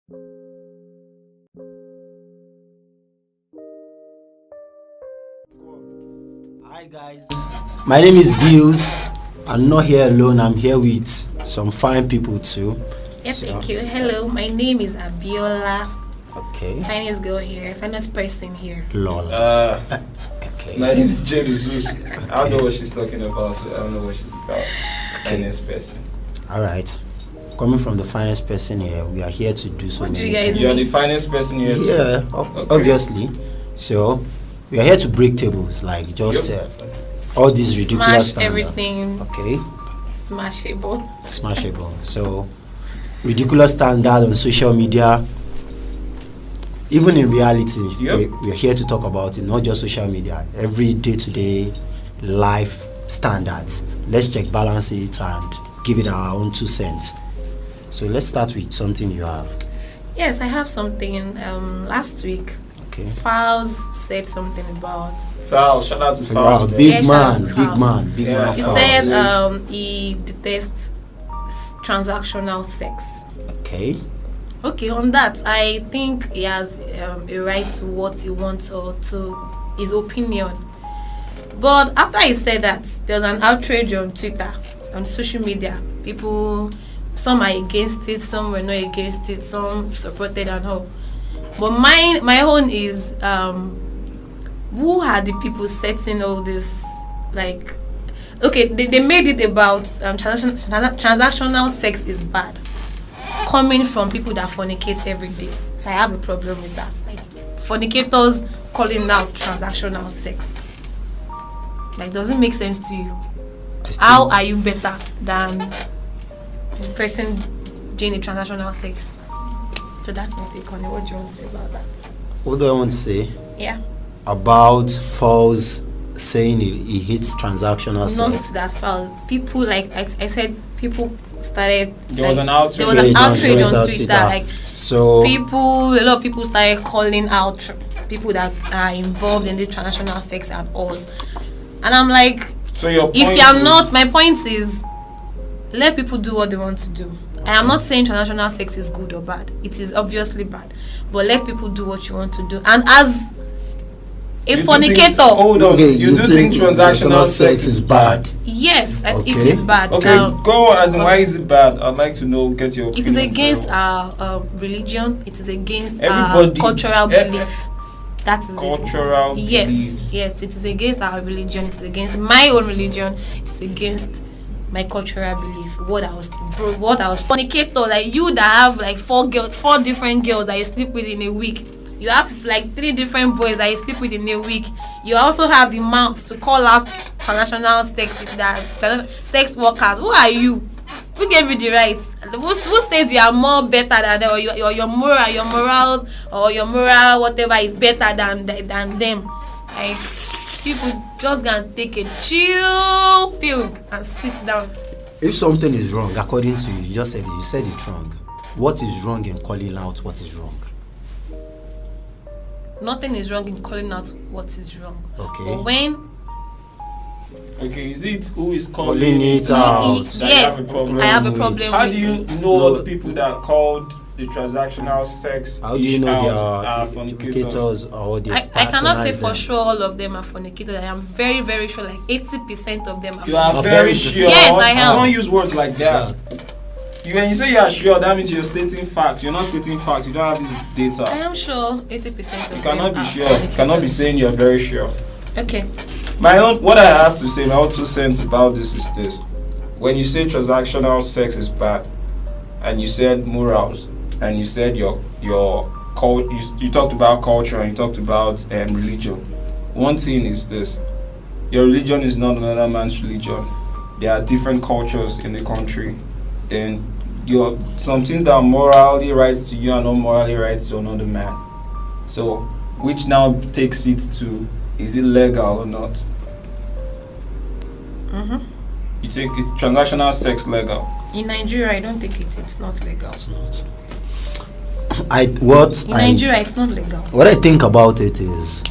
Hi guys, my name is Bills. I'm not here alone. I'm here with some fine people too. Yeah, thank you. Hello, my name is Abiola. Okay. Finance girl here, finance person here. Lol. Okay. My name is Jay Jesus. I don't know what she's talking about. So I don't know what she's about. Finance person. All right. Coming from the finest person here, we are here to do so What do many you guys things. You are the finance person here. Yeah, obviously. So we are here to break tables, like just all these ridiculous Smash everything. Okay. Smashable. Smashable. So ridiculous standard on social media. Even in reality, we are here to talk about it, not just social media. Every day-to-day life standards. Let's check, balance it, and give it our own 2 cents. So let's start with something you have. Yes, I have something. Last week, Okay. Files said something about. Foul. Shout out to Wow, Foul. big shout out to Files. man. He Files. said he detests transactional sex. Okay. Okay, on that, I think he has a right to what he wants or to his opinion. But after he said that, there was an outrage on Twitter, on social media. People, some are against it, some were not against it, some supported and all. But my own is, who are the people setting all this, like, okay, they made it about transactional sex is bad. Coming from people that fornicate every day. So I have a problem with that. Like, fornicators calling out transactional sex. Like, does it make sense to you? How are you better than the person doing the transactional sex? So that's my take on it. What do you want to say about that? What do I want to say? Yeah. About false saying he hates transactional sex. Not that fast. People, like I said, people started. There was an outrage. There was an outrage on Twitter. Like, so a lot of people started calling out people that are involved in this transactional sex and all. And I'm like, So your point if you're not, my point is, let people do what they want to do. I am not saying transactional sex is good or bad. It is obviously bad. But let people do what you want to do. And as a fornicator, you do think transactional sex is bad? Yes, it is bad. Okay, go on. As in, why is it bad? I'd like to know. Get your opinion. It is against our religion. It is against Everybody- our cultural belief. That is Cultural it. Yes, beliefs. yes. It is against our religion. It is against my own religion. It's against my cultural belief. What I was fornicator, like you that have like four different girls that you sleep with in a week. You have like 3 different boys that you sleep with in a week. You also have the mouth to call out transactional sex workers. Who are you? Who gave you the right? Who says you are more better than them, or your morals, or your moral whatever is better than them? Like, people just gonna take a chill pill and sit down. if something is wrong, according to you, you just said it. You said it's wrong. What is wrong in calling out what is wrong? Nothing is wrong in calling out what is wrong. Okay. But when is it who is calling Calling it out. yes, I have a problem I have a with? problem How with. do you know the people that called the transactional sex? How do you know they are are fornicators? fornicators or they I cannot say patronize for them? sure all of them are fornicators. I am very, very sure, like 80% of them are. You are I'm very very sure. Yes, I am. Don't use words like that. When you say you are sure, that means you're stating facts. You're not stating facts. You don't have this data. I am sure 80% of You them cannot be are sure. You cannot be fornicators. saying you're very sure. Okay. What I have to say, my own 2 cents about this is this: when you say transactional sex is bad, and you said morals, and you said you talked about culture and you talked about religion. One thing is this: your religion is not another man's religion. There are different cultures in the country. Then some things that are morally right to you are not morally right to another man. So, which now takes it to, is it legal or not? You think is transactional sex legal? In Nigeria, I don't think it's not legal. It's not. In Nigeria, it's not legal. What I think about it is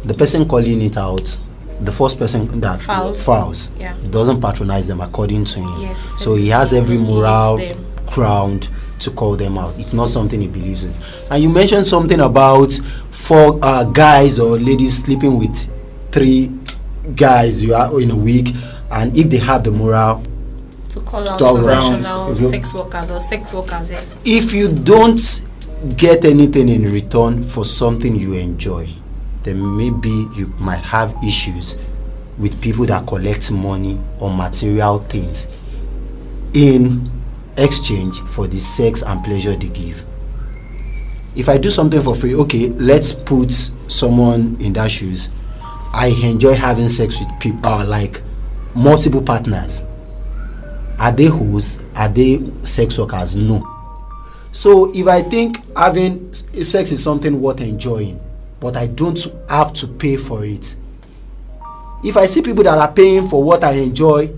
the person calling it out, the first person that fouls, Yeah. doesn't patronize them according to him. Yes. So he has every He moral hates them. ground to call them out. It's not something he believes in. And you mentioned something about 4 guys or ladies sleeping with 3 guys you are in a week, and if they have the moral to call out around transactional sex workers or sex workers, yes. If you don't get anything in return for something you enjoy, then maybe you might have issues with people that collect money or material things in exchange for the sex and pleasure they give. If I do something for free, okay, let's put someone in that shoes. I enjoy having sex with people, like multiple partners. Are they hoes? Are they sex workers? No. So if I think having sex is something worth enjoying, but I don't have to pay for it. If I see people that are paying for what I enjoy,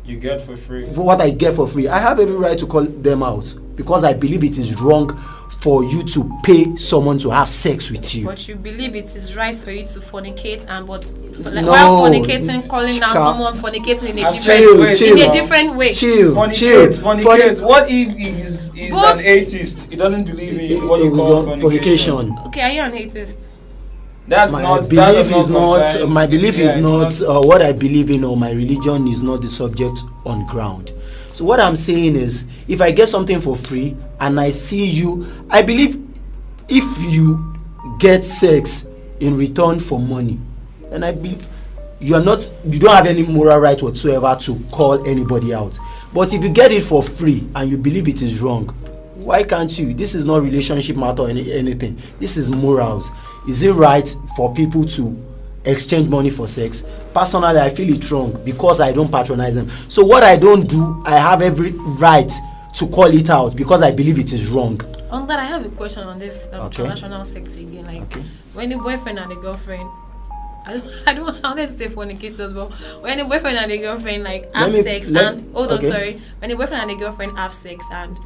you get for free. For what I get for free, I have every right to call them out, because I believe it is wrong for you to pay someone to have sex with you. But you believe it is right for you to fornicate, and but like No, while fornicating, calling out someone fornicating in a different way. Chill. Fornicate. What if he's an atheist? He doesn't believe in what you call fornication. Okay, are you an atheist? That's my not. belief That is not. My belief yeah, is not what I believe in, or my religion is not the subject on ground. So what I'm saying is, if I get something for free and I see you, I believe if you get sex in return for money, then I believe you don't have any moral right whatsoever to call anybody out. But if you get it for free and you believe it is wrong, why can't you? This is not relationship matter or anything. This is morals. Is it right for people to exchange money for sex? Personally, I feel it's wrong because I don't patronize them. So what I don't do, I have every right to call it out because I believe it is wrong. On that, I have a question on this transactional sex again. Like when a boyfriend and a girlfriend, I don't wanted to say fornicators, but when a boyfriend and a girlfriend like have sex and when a boyfriend and a girlfriend have sex and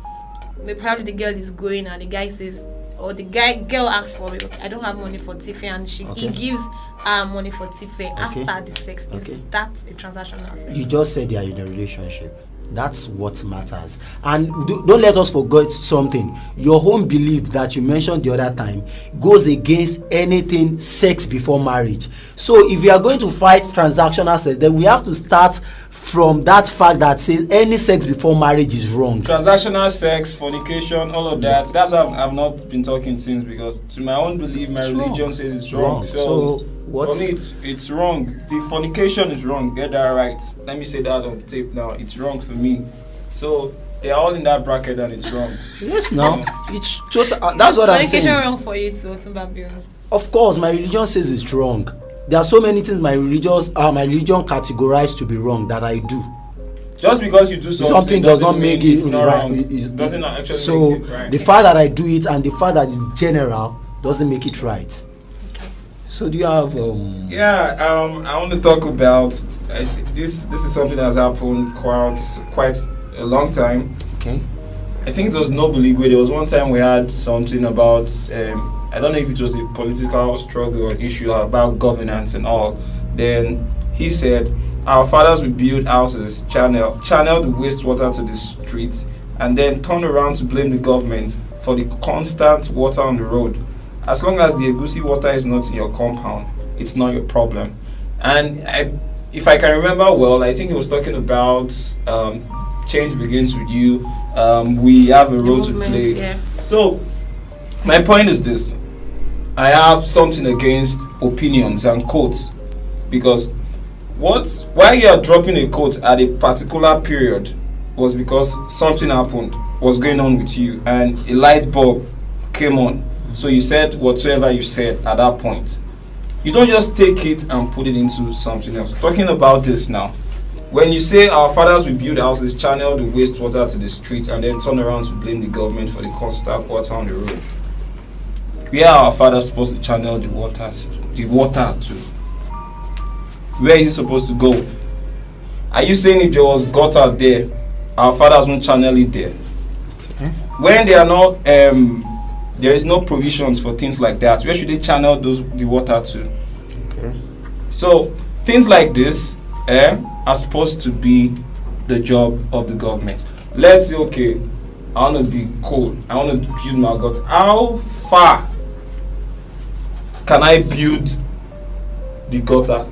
probably the girl is going and the guy says, or the girl asks for it, I don't have money for Tiffy, and he gives her money for Tiffy after the sex. Is that a transactional sex? You just said they are in a relationship. That's what matters. And don't let us forget something. Your own belief that you mentioned the other time goes against anything sex before marriage. So if we are going to fight transactional sex, then we have to start from that fact that says any sex before marriage is wrong. Transactional sex, fornication, all of that. That's why I've not been talking since, because to my own belief, my religion says it's wrong. So for me, it's wrong. The fornication is wrong. Get that right. Let me say that on tape now. It's wrong for me. So they are all in that bracket and it's wrong. Yes, no. It's total. That's what I'm saying. Fornication wrong for you to Otumba bills? Of course, my religion says it's wrong. There are so many things my religion categorized to be wrong that I do. Just because you do something does not make it right. It doesn't actually so make it right. The fact that I do it and the fact that it's general doesn't make it right. So do you have I want to talk about this is something that has happened quite a long time. Okay. I think it was Nobeligwe. There was one time we had something about I don't know if it was a political struggle or issue about governance and all. Then he said, our fathers would build houses, channel the wastewater to the streets, and then turn around to blame the government for the constant water on the road. As long as the Egusi water is not in your compound, it's not your problem. And if I can remember well, I think he was talking about change begins with you. We have a role to play. Yeah. So my point is this. I have something against opinions and quotes, because why you are dropping a quote at a particular period was because something happened, was going on with you, and a light bulb came on. So you said whatsoever you said at that point. You don't just take it and put it into something else. Talking about this now, when you say our fathers will build houses, channel the wastewater to the streets, and then turn around to blame the government for the constant water on the road, where are our fathers supposed to channel the water to? Where is it supposed to go? Are you saying if there was gutter there, our fathers won't channel it there? Okay. When they are not, there is no provisions for things like that, where should they channel the water to? Okay. So things like this are supposed to be the job of the government. Let's say, okay, I want to be cool. I want to build my gutter. How far can I build the gutter?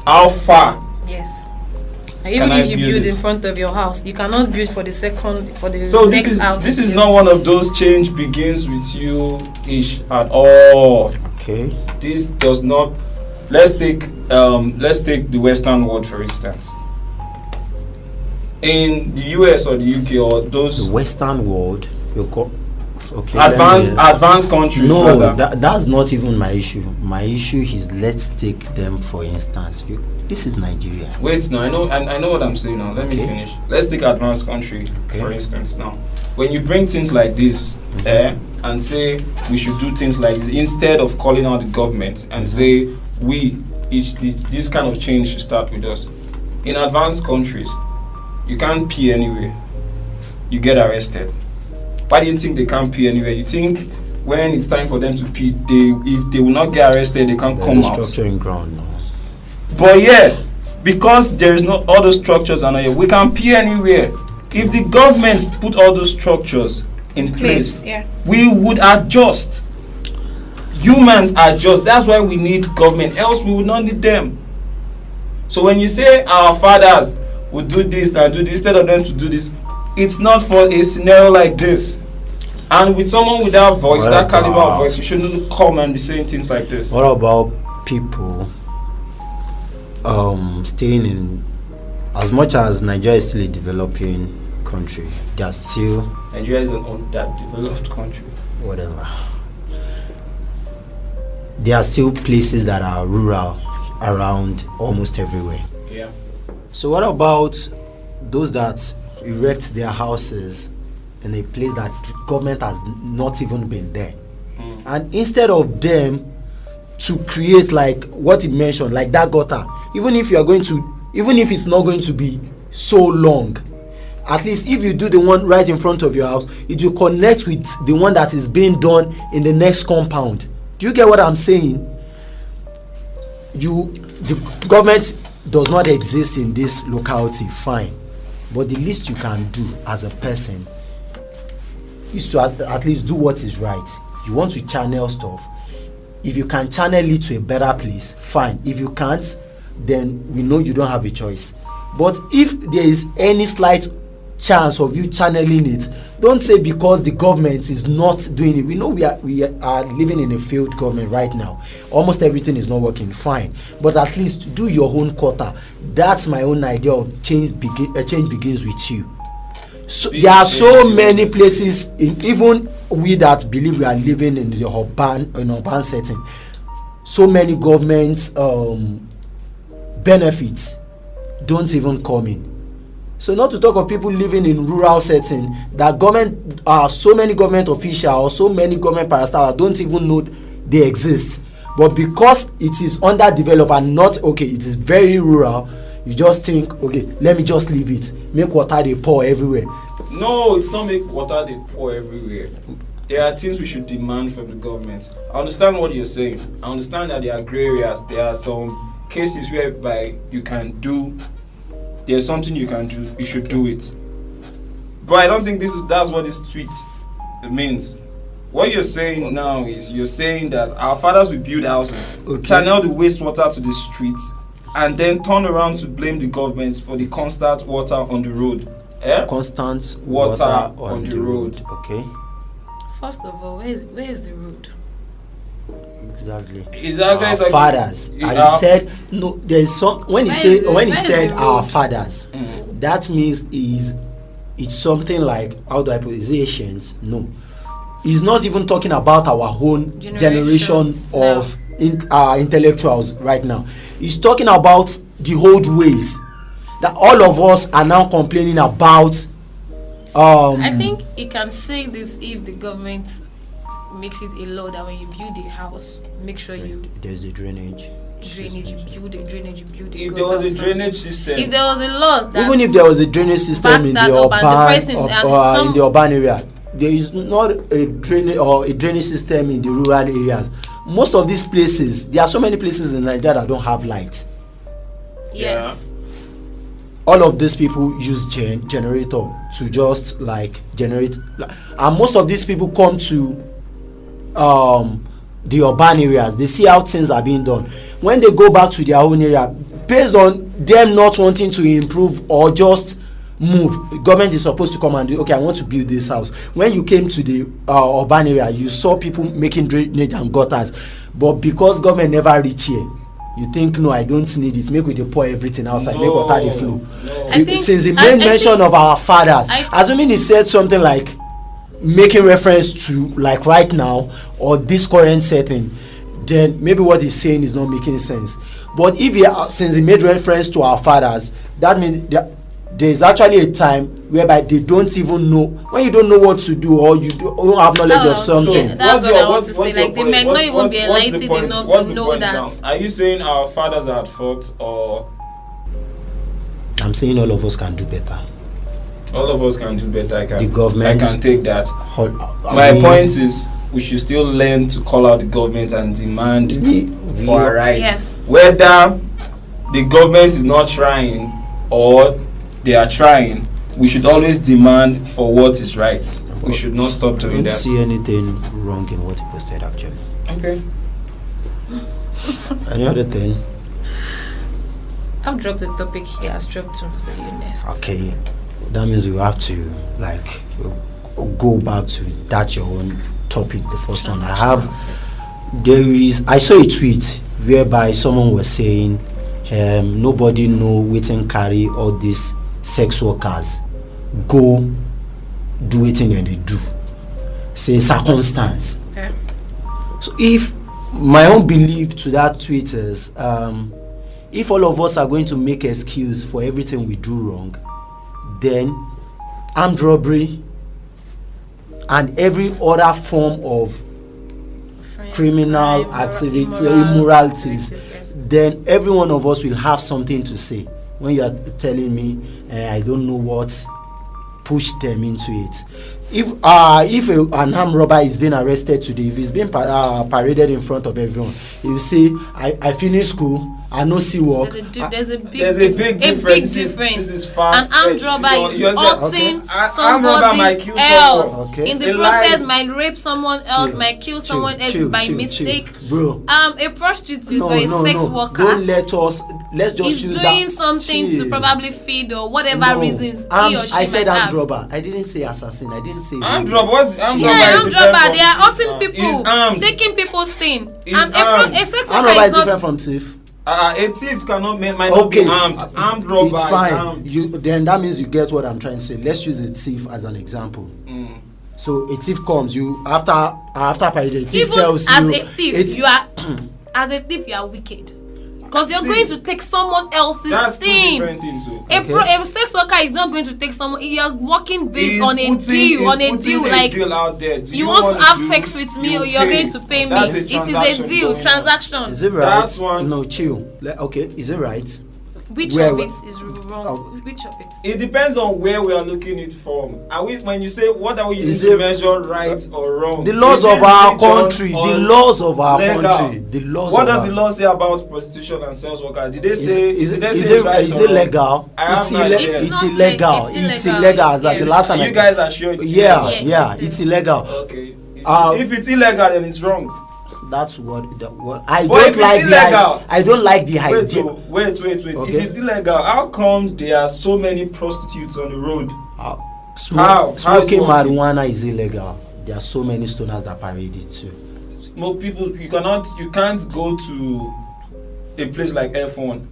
How far? Yes. And even if you build in front of your house, you cannot build for the next house. This is not one of those change begins with you ish at all. Okay. This does not. Let's take the Western world for instance. In the US or the UK or those the Western world, okay. Advanced countries. No, that's not even my issue. My issue is, let's take them for instance. This is Nigeria. Wait, no, I know what I'm saying now. Let me finish. Let's take advanced country for instance now. When you bring things like this, and say we should do things like this, instead of calling out the government and say this kind of change should start with us. In advanced countries, you can't pee anywhere. You get arrested. Why do you think they can't pee anywhere? You think when it's time for them to pee, if they will not get arrested, they can't come out. Structure in ground, no. But yeah, because there is not all those structures and we can pee anywhere. If the government put all those structures in place, we would adjust. Humans adjust. That's why we need government. Else we would not need them. So when you say our fathers would do this and do this instead of them to do this, it's not for a scenario like this. And with someone with that voice, that caliber of voice, you shouldn't come and be saying things like this. What about people staying in, as much as Nigeria is still a developing country, they are still... Nigeria is an underdeveloped country. Whatever. There are still places that are rural around almost everywhere. Yeah. So what about those that erect their houses in a place that government has not even been there? And instead of them to create like what he mentioned, like that gutter, even if it's not going to be so long, at least if you do the one right in front of your house, it will connect with the one that is being done in the next compound. Do you get what I'm saying? The government does not exist in this locality, fine, but the least you can do as a person is to at least do what is right. You want to channel stuff. If you can channel it to a better place, fine. If you can't, then we know you don't have a choice. But if there is any slight chance of you channeling it, don't say because the government is not doing it. We know we are living in a failed government right now. Almost everything is not working, fine, but at least do your own quota. That's my own idea of change begins with you. So there are so many places, even we that believe we are living in the urban setting, so many government benefits don't even come in. So not to talk of people living in rural setting, that government, so many government officials or so many government parastatals don't even know they exist. But because it is underdeveloped and not, it is very rural, you just think, let me just leave it. Make water they pour everywhere. No, it's not make water they pour everywhere. There are things we should demand from the government. I understand what you're saying. I understand that there are gray areas. There are some cases whereby you can do, there's something you can do, you should do it. But I don't think that's what this tweet means. What you're saying now is you're saying that our fathers will build houses, channel the wastewater to the streets, and then turn around to blame the government for the constant water on the road. Constant water on the road. Okay. First of all, where is the road? Exactly. Our fathers. And he said no. There is some when he said our fathers. That means it's something like, how do I put it? Is it Asians? No. He's not even talking about our own generation of intellectuals right now. He's talking about the old ways that all of us are now complaining about. I think you can say this if the government makes it a law that when you build a house, make sure there's a drainage. You build a drainage. If there was a drainage system. If there was a law that even if there was a drainage system in the urban area, there is not a drainage system in the rural areas. Most of these places, there are so many places in Nigeria that don't have light. Yes. all of these people use generator to just like generate, and most of these people come to the urban areas. They see how things are being done. When they go back to their own area, based on them not wanting to improve or just move, the government is supposed to come and do, okay, I want to build this house. When you came to the urban area, you saw people making drainage and gutters, but because government never reach here, you think, no, I don't need it, make we dey pour everything outside, make water dey flow. Since the main mention of our fathers, assuming he said something like making reference to like right now or this current setting, then maybe what he's saying is not making sense. But if since he made reference to our fathers, that means there is actually a time whereby they don't even know, when you don't know what to do or you don't have knowledge of something. So that's what I want to say. Like, they might not even be enlightened enough to know that. Now? Are you saying our fathers are at fault, or? I'm saying all of us can do better. All of us can do better. The government. I can take that. My point is, we should still learn to call out the government and demand for our rights. Yes. Whether the government is not trying or they are trying, we should always demand for what is right. We should not stop doing that. I don't see anything wrong in what he posted, actually. Okay. Any other thing? I've dropped the topic here. I've dropped two, so you next. Okay. That means we have to like go back to that your own topic, the first one. I saw a tweet whereby someone was saying nobody know wetin carry all these sex workers go do wetin dem dey do, say circumstance. Okay. So if my own belief to that tweet is if all of us are going to make excuse for everything we do wrong, then armed robbery and every other form of criminal activity, immoralities, then every one of us will have something to say. When you are telling me I don't know what pushed them into it. If an armed robber is being arrested today, if he's being paraded in front of everyone, he will say, I finished school, I no see work. There's a big difference. This is far. An armed robber is hurting somebody else. Okay. In the process, might rape someone else, might kill someone else by mistake. Bro. A prostitute or a sex worker. Don't let's just choose that. He's doing something to probably feed or whatever reasons he or she I said might armed have. robber. I didn't say assassin. I didn't say armed robber. What's armed robber? Yeah, armed robber. They are hurting people, taking people's thing. And a sex worker is different from thief. A thief might not be armed. Armed robber it's fine. Is armed. Then that means you get what I'm trying to say. Let's use a thief as an example. So a thief comes, you after parade, a thief tells as you. A thief, you are as a thief, you are wicked. Because you're going to take someone else's thing. That's two different things too. A sex worker is not going to take someone. You are working based on a deal. Like deal out there. You want to have sex with me, or you're going to pay me. It is a deal, transaction. Is it right? That's one. No, chill. Okay, is it right? Which of it is wrong? Which of it? It depends on where we are looking it from. When you say what are we using to measure right or wrong? The laws of our country. The laws of our country. The laws. What does the law say about prostitution and sex workers? Did they say is it legal? It's illegal. It's illegal. As the last time. You guys are sure it's illegal? Yeah, it's illegal. Okay. If it's illegal, then it's wrong. That's what I don't like. I don't like the idea. Wait. Okay. If it's illegal, how come there are so many prostitutes on the road? Smoking marijuana is illegal. There are so many stoners that parade it too. Smoke people. You can't go to a place like F1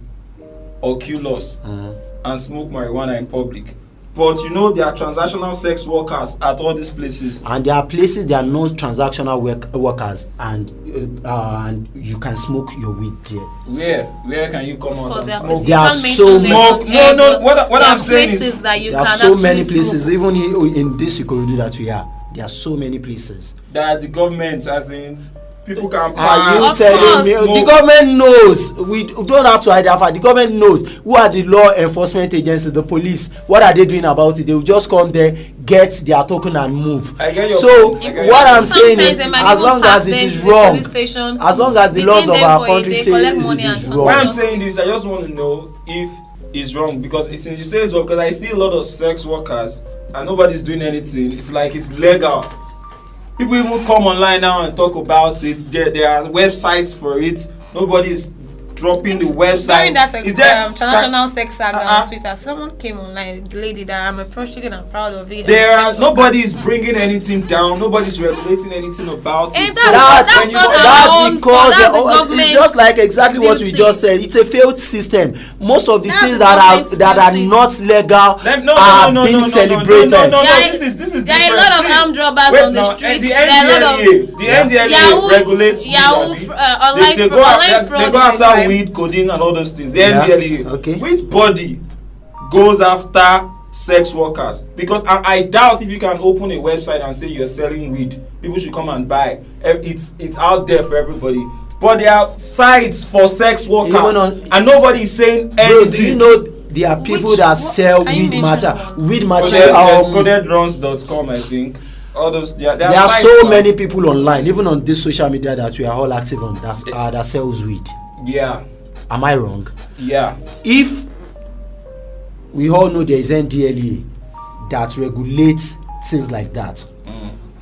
or Q-Loss and smoke marijuana in public. But there are transactional sex workers at all these places. And there are places there are no transactional workers, and you can smoke your weed there. Where can you come out and smoke? There are so many. No. What I'm saying is there are so many places. Even in this Ikorodu that we are, there are so many places that the government, as in. People can pass. Are you telling me the government knows? We don't have to identify. The government knows who are the law enforcement agencies, the police. What are they doing about it? They will just come there, get their token, and move. I get your so point. what I'm saying is, as long as it is wrong, as long as the laws of our country say it is wrong. Why I'm saying this, I just want to know if is wrong because since you say it's wrong, because I see a lot of sex workers and nobody's doing anything. It's like it's legal. People even come online now and talk about it. There are websites for it. Nobody's dropping the website. During that transnational sex saga on Twitter, someone came online, the lady that I'm a prostitute and I'm proud of it. Nobody's bringing anything down. Nobody's regulating anything about it. That's because it's just like exactly what we just said. It's a failed system. Most of the things that are not legal are being celebrated. No. This is different. There are a lot of armed robbers on the street. The NDLEA regulates online fraud. They go after weed, codeine, and all those things. The NDLEA. Okay. Which body goes after sex workers? Because I doubt if you can open a website and say you're selling weed, people should come and buy. It's out there for everybody. But there are sites for sex workers, and nobody is saying anything. Bro, do you know there are people that sell weed material? Weed material. Codedruns.com, I think. All those there are so many people online, even on this social media that we are all active on, that sells weed. Yeah. Am I wrong? Yeah. If we all know there is NDLEA that regulates things like that,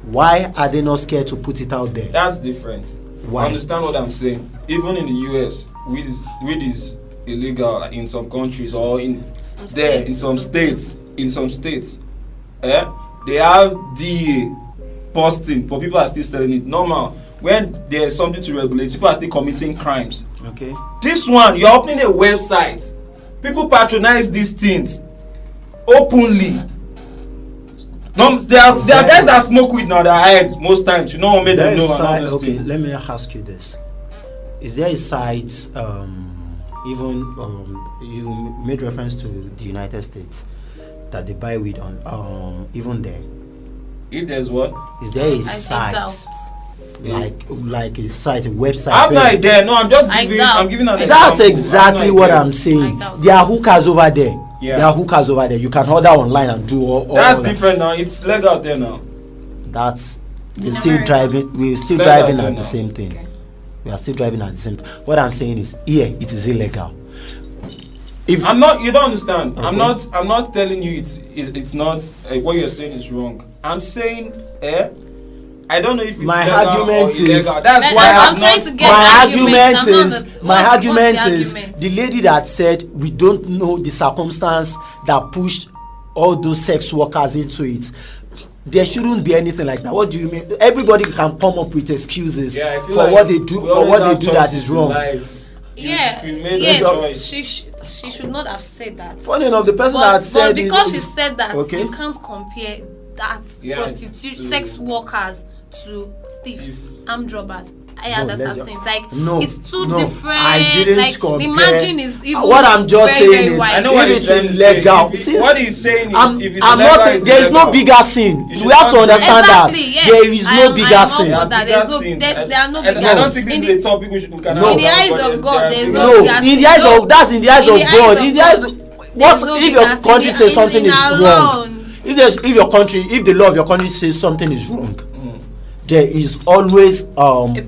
why are they not scared to put it out there? That's different. Why? Understand what I'm saying? Even in the US, weed is illegal in some countries or in some states. They have DEA posting, but people are still selling it. Normal. When there's something to regulate, people are still committing crimes. Okay. This one, you're opening a website. People patronize these things openly. No, there are guys that smoke weed now that I hide most times. You know what made them know. Okay, let me ask you this: is there a site, you made reference to the United States, that they buy weed on, even there? If there's what? Is there a site? Like a site, a website? I'm not there. No, I'm giving an example. That's exactly what I'm saying. There are hookers over there. Yeah. There are hookers over there. You can order online and do all that's different now. It's legal there now. We're still driving at the same thing. Okay. We are still driving at the same time. What I'm saying is, it is illegal. You don't understand. Okay. I'm not telling you it's not what you're saying is wrong. I'm saying I don't know if it's my legal argument or illegal. is That's why I'm trying to get my argument is the lady that said we don't know the circumstance that pushed all those sex workers into it. There shouldn't be anything like that. What do you mean? Everybody can come up with excuses for what they do that is wrong. She should not have said that. Funny enough, the person that said because she said that, you can't compare that prostitute sex workers to thieves, armed robbers. It's too different. I didn't compare. The margin is even what I'm just saying is, I know what if it's illegal. What he's saying is, if it's I'm illegal, not. There is no bigger sin. We have to understand that there is no bigger sin. There are no bigger. I don't think this is a topic we can have. In the eyes of God, there is no bigger sin. In the eyes of that's in the eyes of God. In the eyes of what if your country says something is wrong? If the law of your country says something is wrong, there is always a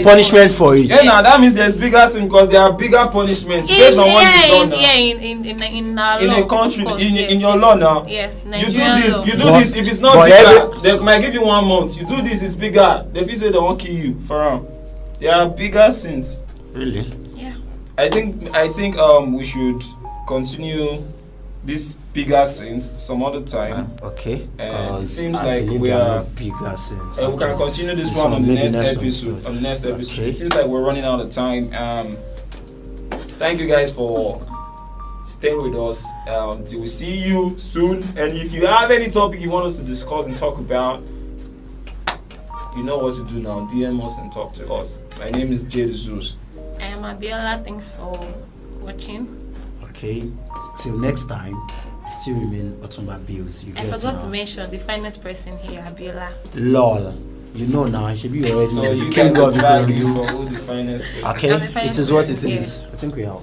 punishment for it. Yeah, now that means there's bigger sin because there are bigger punishments based on what you've done now. In a country, in your law now. Yes, you do this. If it's not bigger, they might give you 1 month. You do this, it's bigger. They feel say they won't kill you for them. There are bigger sins. Really? Yeah. I think we should continue this bigger sins some other time. Okay. It seems like we are bigger sins. We can continue this one on the next episode. Okay. It seems like we're running out of time. Thank you guys for staying with us. Till we see you soon. And if you have any topic you want us to discuss and talk about, you know what to do now. DM us and talk to us. My name is Jade Zeus. I am Abiola. Thanks for watching. Okay. Till next time, I still remain Otumba Bills. I forgot to mention the finest person here, Abiola. Lol. You know now, I should be already. So you guys are dragging for who the finest person. Okay. It is what it is. I think we are.